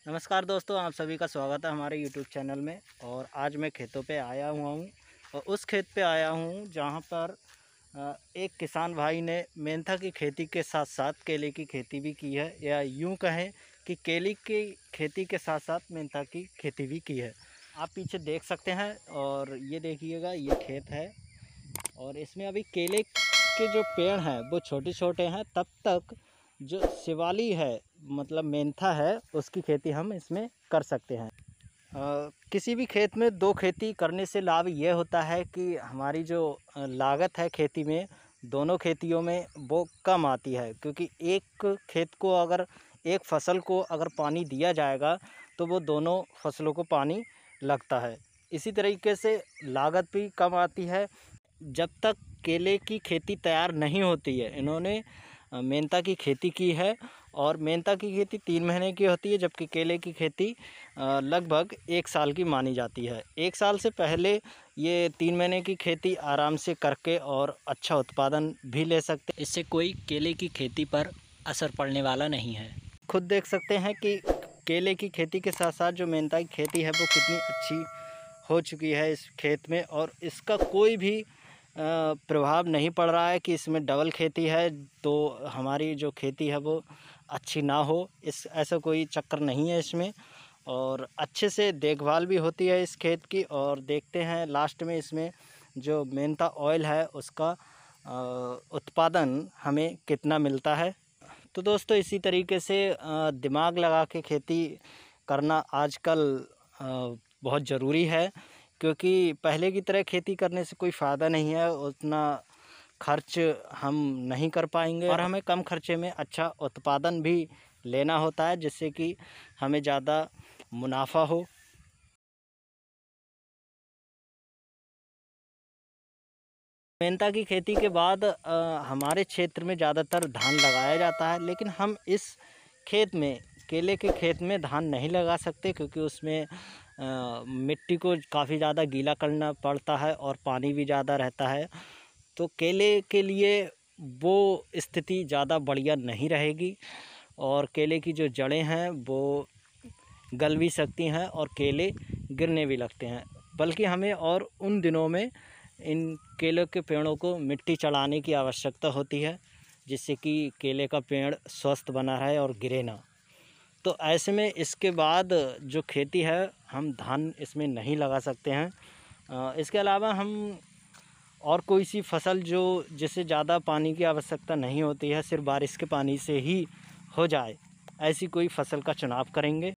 नमस्कार दोस्तों, आप सभी का स्वागत है हमारे यूट्यूब चैनल में। और आज मैं खेतों पे आया हुआ हूँ और उस खेत पे आया हूँ जहाँ पर एक किसान भाई ने मेंथा की खेती के साथ साथ केले की खेती भी की है, या यूँ कहें कि केले की खेती के साथ साथ मेंथा की खेती भी की है। आप पीछे देख सकते हैं और ये देखिएगा, ये खेत है और इसमें अभी केले के जो पेड़ हैं वो छोटे छोटे हैं। तब तक जो शिवाली है, मतलब मेंथा है, उसकी खेती हम इसमें कर सकते हैं। किसी भी खेत में दो खेती करने से लाभ ये होता है कि हमारी जो लागत है खेती में, दोनों खेतियों में वो कम आती है, क्योंकि एक खेत को अगर एक फसल को अगर पानी दिया जाएगा तो वो दोनों फसलों को पानी लगता है। इसी तरीके से लागत भी कम आती है। जब तक केले की खेती तैयार नहीं होती है, इन्होंने मेंथा की खेती की है और मेंथा की खेती 3 महीने की होती है, जबकि केले की खेती लगभग 1 साल की मानी जाती है। 1 साल से पहले ये 3 महीने की खेती आराम से करके और अच्छा उत्पादन भी ले सकते हैं। इससे कोई केले की खेती पर असर पड़ने वाला नहीं है। खुद देख सकते हैं कि केले की खेती के साथ साथ जो मेंथा की खेती है वो कितनी अच्छी हो चुकी है इस खेत में, और इसका कोई भी प्रभाव नहीं पड़ रहा है कि इसमें डबल खेती है तो हमारी जो खेती है वो अच्छी ना हो। इस ऐसा कोई चक्कर नहीं है इसमें, और अच्छे से देखभाल भी होती है इस खेत की। और देखते हैं लास्ट में इसमें जो मेंथा ऑयल है उसका उत्पादन हमें कितना मिलता है। तो दोस्तों, इसी तरीके से दिमाग लगा के खेती करना आजकल बहुत ज़रूरी है, क्योंकि पहले की तरह खेती करने से कोई फ़ायदा नहीं है। उतना खर्च हम नहीं कर पाएंगे और हमें कम खर्चे में अच्छा उत्पादन भी लेना होता है, जिससे कि हमें ज़्यादा मुनाफा हो। मेंथा की खेती के बाद हमारे क्षेत्र में ज़्यादातर धान लगाया जाता है, लेकिन हम इस खेत में, केले के खेत में धान नहीं लगा सकते, क्योंकि उसमें मिट्टी को काफ़ी ज़्यादा गीला करना पड़ता है और पानी भी ज़्यादा रहता है। तो केले के लिए वो स्थिति ज़्यादा बढ़िया नहीं रहेगी और केले की जो जड़ें हैं वो गल भी सकती हैं और केले गिरने भी लगते हैं। बल्कि हमें और उन दिनों में इन केले के पेड़ों को मिट्टी चढ़ाने की आवश्यकता होती है, जिससे कि केले का पेड़ स्वस्थ बना रहे और गिरे ना। तो ऐसे में इसके बाद जो खेती है, हम धान इसमें नहीं लगा सकते हैं। इसके अलावा हम और कोई सी फसल जो जिसे ज़्यादा पानी की आवश्यकता नहीं होती है, सिर्फ बारिश के पानी से ही हो जाए, ऐसी कोई फसल का चुनाव करेंगे।